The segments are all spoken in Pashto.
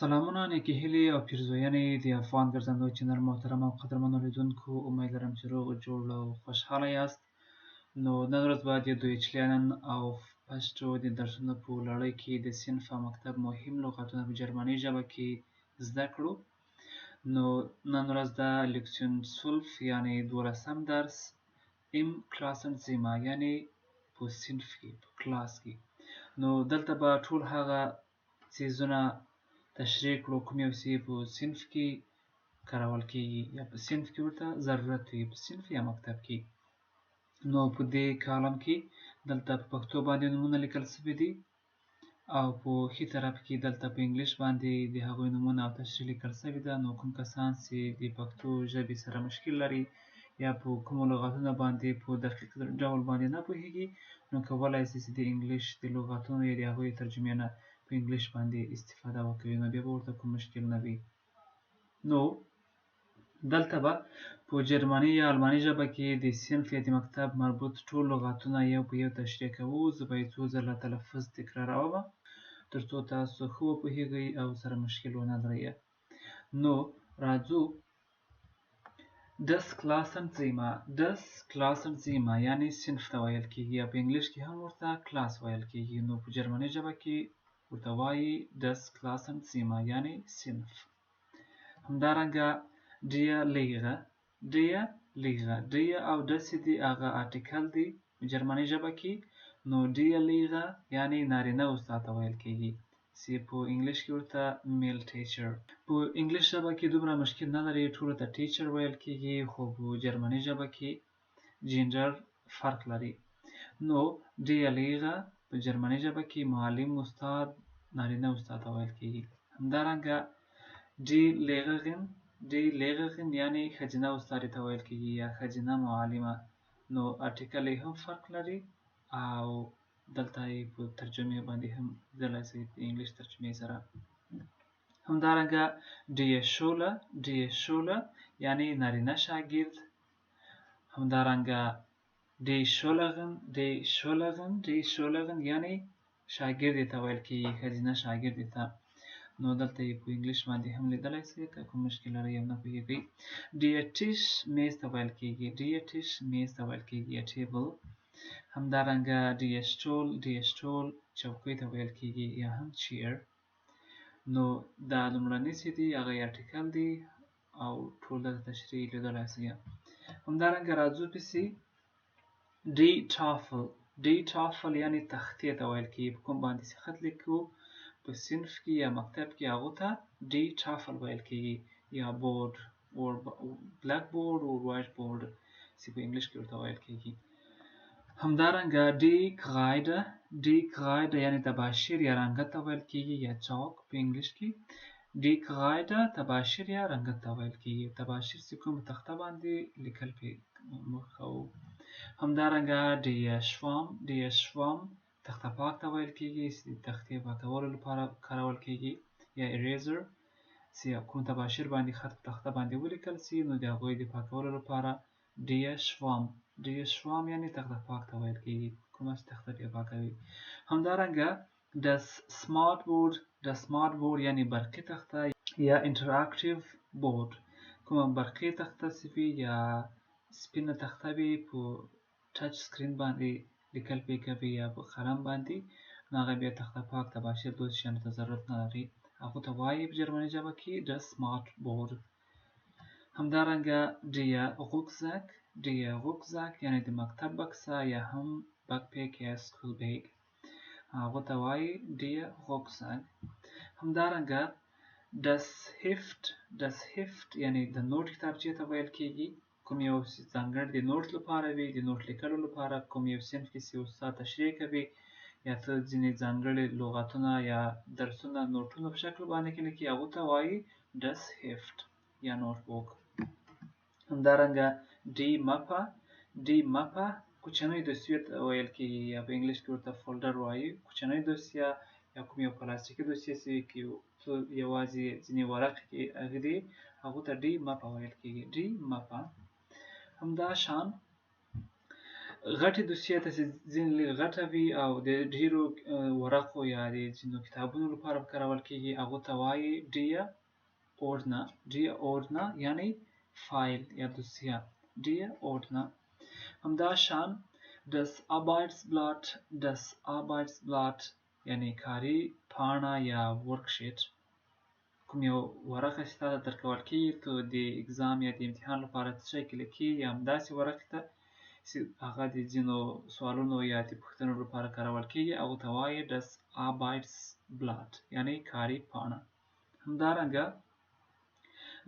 سلامونه نیکې هیلې او پیرزوینې د افغان ګرځندوی چینل محترم او قدرمنو لیدونکو، امید لرم چې روغ جوړ او خوشحاله یاست. نو نن ورځ به د دویچ لرنن او پشتو د درسونو په لړۍ کې د صنف او مکتب مهم لغاتونه په جرمني ژبه کې زده کړو. نو نن ورځ د لیکسیون 12 یعنی 12م درس ام کلاسنزیما یعنی په صنف کې په کلاس کې. نو دلته به ټول هغه څیزونه تشریح کړو کوم یو څه په صنف کې کارول کیږي یا په صنف کې ورته ضرورت وي په صنف یا مکتب کې. نو په دې کالم کې دلته په پښتو باندې نومونه لیکل شوي دي او په ښي طرف کې دلته په انګلیش باندې د هغوی نومونه او تشریح لیکل شوې ده. نو کوم کسان چې د پښتو ژبې سره مشکل لري یا په کومو لغاتونو باندې په دقیق ډول باندې نه پوهیږي، نو کولی شي چې د انګلیش د لغاتونو یا د هغوی ترجمې نه په انګلیش باندې استفاده وکوي، نو بیا به ورته کوم مشکل نه وي. نو دلته به په جرمني یا الماني ژبه کې د صنف یا د مکتب مربوط ټول لغاتونه یو په یو تشریح کوو. زه به یې څو ځله تلفظ تکراروم تر څو تاسو ښه وپوهیږئ او سره مشکل ونه لرئ. نو راځو Das Klassenzimmer یعنی صنف ته ویل کیږي یا په انګلیش کې هم ورته کلاس ویل کیږي. نو په جرمني ژبه کې ورته وایي Das Klassenzimmer یعنی صنف. همدارنګه der Lehrer او داسې دی هغه آرټیکل دی په جرمني ژبه کې. نو der Lehrer یعنی نارینه استاد ته ویل کیږي چې په انګلیش کې ورته male teacher. په انګلیش ژبه کې دومره مشکل نه لري، ټولو ته ټیچر ویل کیږي، خو په جرمني ژبه کې جینډر فرق لري. نو der Lehrer په جرمني ژبه کې معلم استاد نارینه استاد ته ویل کیږي. همدارنګه die Lehrerin یعنی ښځینه استاد ته ویل کیږي یا ښځینه معلمه. نو آرټیکل یې هم فرق لري او دلته یې په ترجمې باندې هم لیدلی شئ په انګلیش ترجمې سره. همدارنګه die Schule یعنی نارینه شاګرد. همدارنګه die Schülerin یعنی شاګردې ته ویل کیږي ښځینه شاګردې ته. نو دلته یې په انګلیش باندې هم لیدلی شئ که کوم مشکل لرئ او نه پوهیږئ. der Tisch میز ته ویل کیږي یا ټیبل. همدارنګه der Stuhl چوکۍ ته ویل کیږي یا هم چیر. نو دا لومړني چې دي هغه آرټیکل دي او ټول دلته تشریح لیدلی شئ. همدارنګه راځو پسې die Tafel یعنی تختې ته ویل کیږي. په کوم باندې چې خط لیکو په صنف کې یا مکتب کې هغو ته die Tafel ویل کیږي یا بورډ بلیک بورډ او وایټ بورډ چې په انګلیش کې ورته ویل کیږي. همدارنګه die Kreide یعنی تباشیر یا رنګت ته ویل کیږي یا چاک په انګلیش کې. die Kreide تباشیر یا رنګت ته ویل کیږي. تباشیر چې کوم تخته باندې لیکل پې موږ کوو. همدارنګه die Schwamm تخته پاک ته ویل کیږي چې د تختې پاکولو لپاره کارول کیږي یا eraser چې کوم تباشیر باندې خط په تخته باندې ولیکل شي نو د هغوی د پاکولو لپاره die Schwamm یعنی تخته پاک ته ویل کیږي کومه چې تخته پې پاکوي. همدارنګه das Smart Board یعنی برقي تخته یا interactive board. کومه برقي تخته چې وي یا سپینه تخته وي په ټچ سکرین باندې لیکل پې کوي یا په قلم باندې، نو هغه بیا تخته پاک تباشیر داسې شیانو ته ضرورت نه لري، هغو ته وایي په جرمني ژبه کې das Smart Board. همدارنګه der Rucksack یعنی د مکتب بکسه یا هم backpack یا school bag، هغو ته وایي der Rucksack. همدارنګه das Heft یعنی د نوټ کتابچې ته ویل کیږي. کوم یو ځانګړی د نوټ لپاره وي، د نوټ لیکلو لپاره کوم یو صنف کې چې استاد تشریح کوي یا ته ځینې ځانګړي لغاتونه یا درسونه نوټونو په شکل باندې کې لیکي، هغو ته وایي das Heft یا نوټ بوک. همدارنګه die Mappe کوچنۍ دوسیې ته ویل کیږي یا په انګلیش کې ورته فولډر وایي. کوچنۍ دوسیه یا کوم یو پلاستیکي دوسیه چې یوازې ځینې ورق کې هغې دي، هغو ته die Mappe ویل کیږي. die Mappe. همداشان غټې دوسیې ته چې ځینې لږ غټه وي او د ډېرو ورقو یا د ځینو کتابونو لپاره کارول کېږي هغو ته وایي ډیه اورډنه. ډیه اورډنه یعنی فایل یا دوسیه. ډیه اورډنه. همداشان das Arbeitsblatt. das Arbeitsblatt یعنی کاري پاڼه یا ورکشیټ. کوم یو ورقه چې تاته درکول کېږي ته د اګزام یا د امتحان لپاره څه شی کې لیکي یا همداسې ورقې ته چې هغه د ځینو سوالونو یا د پوښتنو لپاره کارول کېږي هغو ته وایي das Arbeitsblatt یعنی کاري پاڼه. همدارنګه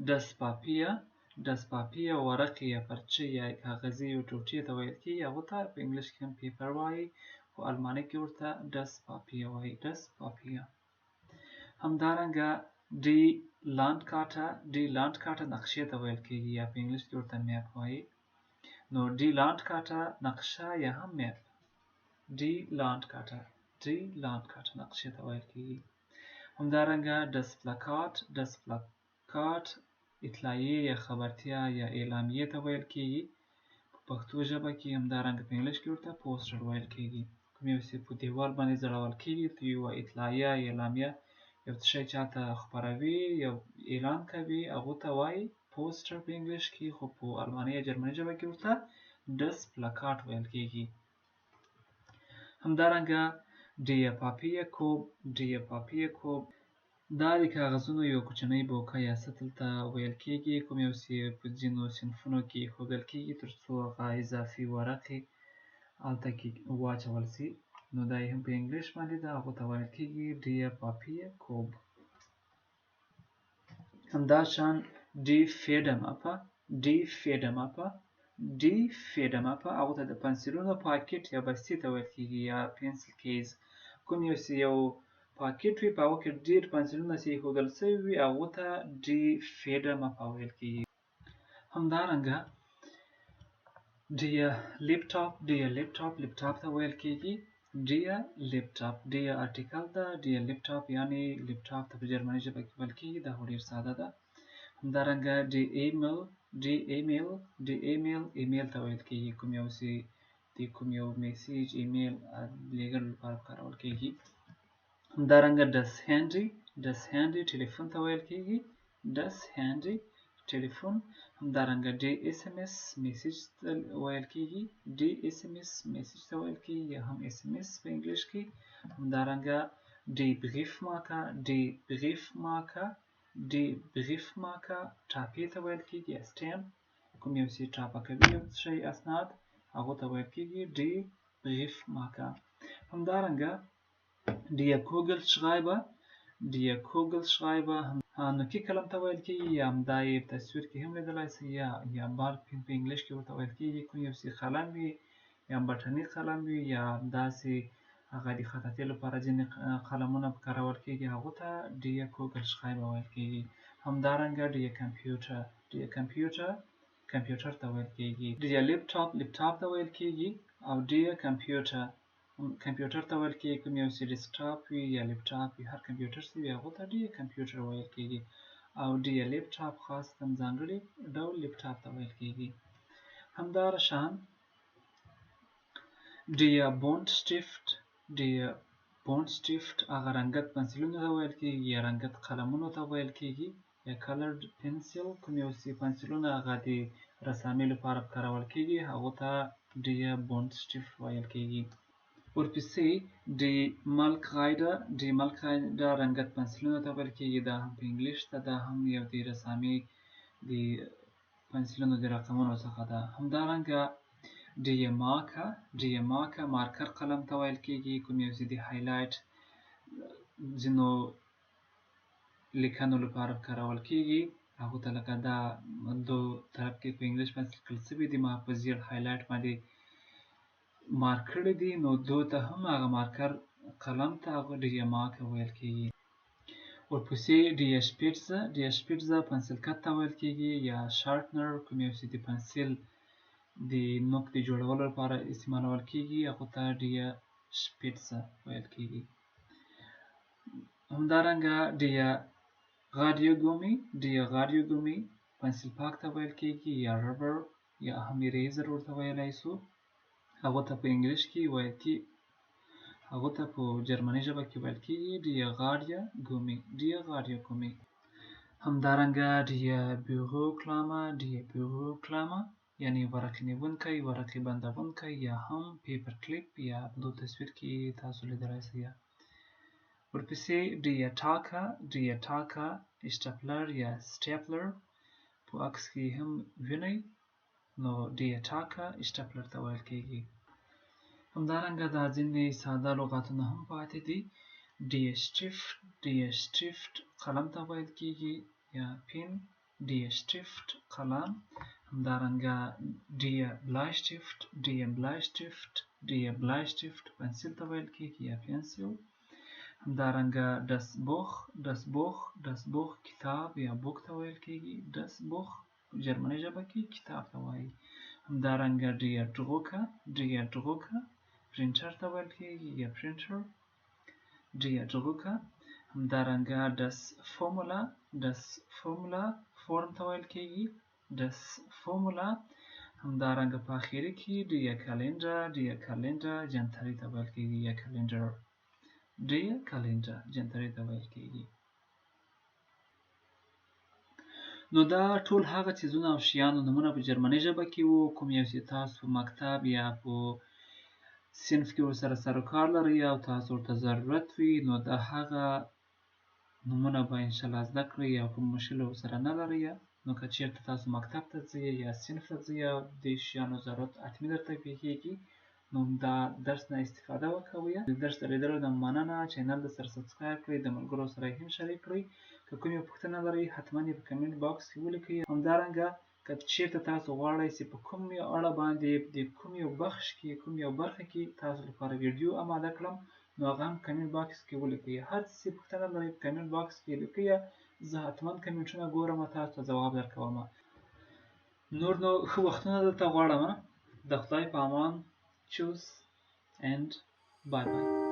das Papier. das Papier ورقې یا پرچې یا کاغذي یو ټوټې ته ویل کېږي هغو ته په انګلیش کې هم پیپر وایي خو الماني کې ورته das Papier وایي. das Papier. همدارنګه die Landkarte. die Landkarte نقشې ته ویل کېږي یا په انګلیش کې ورته میپ وایي. نو die Landkarte نقشه یا هم میپ. die Landkarte. die Landkarte نقشې ته ویل کېږي. همدارنګه das Plakat. das Plakat اطلاعیې یا خبرتیا یا اعلامیې ته ویل کېږي په پښتو ژبه کې. همدارنګه په انګلیش کې ورته پوسټر ویل کېږي. کوم یو چې په دیوال باندې ځړول کېږي ته یوه اطلاعیه یا اعلامیه یو څه شی چاته خپروي یو اعلان کوي هغو ته وایي پوسټر په انګلیش کې خو په الماني یا جرمني ژبه کې ورته das Plakat ویل کېږي. همدارنګه die Papierkorb. die Papierkorb دا د کاغذونو یو کوچنی بوکه یا سطل ته ویل کېږي کوم یو چې په ځینو صنفونو کې ایښودل کېږي تر څو هغه اضافي ورقې هلته کې واچول سي. نو دا یې هم په انګلیش باندې ده هغو ته ویل کېږي die Papierkorb. همداشان die Federmappe. die Federmappe. die Federmappe هغو ته د پنسلونو پاکټ یا بستې ته ویل کېږي یا پنسل کیز. کوم یو چې یو پاکټ وي په هغو کې ډېر پنسلونه چې ایښودل سوي وي هغو ته die Federmappe ویل کېږي. همدارنګه die Laptop. die Laptop لپټاپ ته ویل کېږي. die Laptop. die ارټیکل ده. die Laptop یعنی لپټاپ ته په جرمني ژبه کې ویل کېږي. دا خو ډېر ساده ده. همدارنګه die Email. die Email. die Email ایمیل ته ویل کېږي کوم یو چې د کوم یو میسیج ایمیل لیږلو لپاره کارول کېږي. همدارنګه das Handy. das Handy ټلیفون ته ویل کېږي. das Handy ټلیفون. همدارنګه die SMS میسیج ته ویل کېږي. die SMS میسیج ته ویل کېږي یا هم SMS په انګلیش کې. همدارنګه die Briefmarke. die Briefmarke. die Briefmarke ټاپې ته ویل کېږي یا stamp. کوم یو چې ټاپه کوي یو شی اسناد هغو ته ویل کېږي die Briefmarke. همدارنګه die Kugelschreiber. die Kugelschreiber نوکي قلم ته ویل کېږي یا همدا یې په تصویر کې هم لیدلی سئ یا بال پین په انګلیش کې ورته ویل کېږي. کوم یو چې قلم وي یا بټني قلم وي یا همداسې هغه د خطاطۍ لپاره ځینې قلمونه کارول کېږي هغو ته die Kugelschreiber ویل کېږي. همدارنګه die Computer. die Computer کمپیوټر ته ویل کېږي. die Laptop لپټاپ ته ویل کېږي او die Computer کمپیوټر ته ویل کېږي. کوم یو چې ډیسکټاپ وي یا لپټاپ وي هر کمپیوټر چې وي هغو ته die Computer ویل کېږي او die Laptop خاصتاً ځانګړي ډول لپټاپ ته ویل کېږي. همدارشان die Buntstift. die Buntstift هغه رنګت پنسلونو ته ویل کېږي یا رنګت قلمونو ته ویل کېږي یا colored pencil. کوم یو چې پنسلونه هغه د رسامۍ لپاره کارول کېږي هغو ته die Buntstift ویل کېږي. ورپسې die Malkreide. die Malkreide رنګت پنسلونو ته ویل کېږي. دا هم په انګلیش ده. دا هم یو د رسامۍ د پنسلونو د رقمونو څخه ده. همدارنګه die Marker. die Marker مارکر قلم ته ویل کېږي. کوم یو چې د هایلایټ ځینو لیکنو لپاره کارول کېږي هغو ته لکه دا دو طرف کې په انګلیش باندې لیکل سوي دي ما په زیړ هایلایټ باندې مارک کړي دي نو دو ته هم هغه مارکر قلم ته هغه die Marker ویل کېږي. ورپسې die Spitze. die Spitze پنسل کت ته ویل کېږي یا شارپنر. کوم یو چې د پنسل د نوک د جوړولو لپاره استعمالول کېږي هغو ته die Spitze ویل کېږي. همدارنګه die Radiergummi. die Radiergummi پنسل پاک ته ویل کېږي یا ربر یا هم اریزر ورته ویلی سو. هغه ته په انګلیش کې ویل کی هغه ته په جرمني ژبه کې ویل کېږي die Radiokommi. همدارنګه die Büroklammer یعنی ورقې نیونکی ورقې بندونکی یا هم پیپر کلیپ یا په تصویر کې تاسو لیدلی سئ. ورپسې die Tacker stapler یا stapler په عکس کې هم وینئ نو die Tacker stapler ته ویل کېږي. همدارنګه دا ځینې ساده لغاتونه هم پاتې دي. die Stift قلم ته ویل کېږي یا پین die Stift قلم. همدارنګه die Bleistift پنسل ته ویل کېږي یا پنسل. همدارنګه das Buch کتاب یا بوک ته ویل کېږي. das Buch جرمني ژبه کې کتاب ته وایي. همدارنګه die Drucker پرینټر ته ویل کېږي یا پرینټر die Drucker. همدارنګه das Formula فورم ته ویل کېږي das Formula. همدارنګه په اخري کې die Kalender جنتري ته ویل کېږي یا کلندر die Kalender جنتري ته ویل کېږي. نو دا ټول هغه څیزونه او شیانو نومونه په جرمني ژبه کې وو کوم یو چې تاسو په مکتب یا په صنف کې ورسره سر و کار لرئ او تاسو ورته ضرورت وي نو دا هغه نومونه به انشاءالله زده کړئ او کوم مشکل ورسره نه لرئ. نو که چېرته تاسو مکتب ته ځئ یا صنف ته ځئ او د شیانو ضرورت حتمي درته پیښیږي نو دا درس نه استفاده وکوئ. د درس د لیدلو نه مننه. چینل د سره سبسکرایب کړئ، د ملګرو سره یې هم شریک کړئ. که کومې پوښتنه لرئ حتما یې په کمنټ باکس کې ولیکئ. همدارنګه که چېرته تاسو غواړئ چې په کوم یو اړه باندې د کوم یو بخش کې کوم یو برخه کې تاسو لپاره ویډیو اماده کړم نو هغه هم کمنټ باکس کې ولیکئ. هر څه پوښتنه لرئ په کمنټ باکس کې لیکئ، زه حتما کمنټونه ګورم او تاسو ته ځواب درکوم. نور نو ښه وختونه درته غواړم. د خدای په امان. Tschüss and bye bye.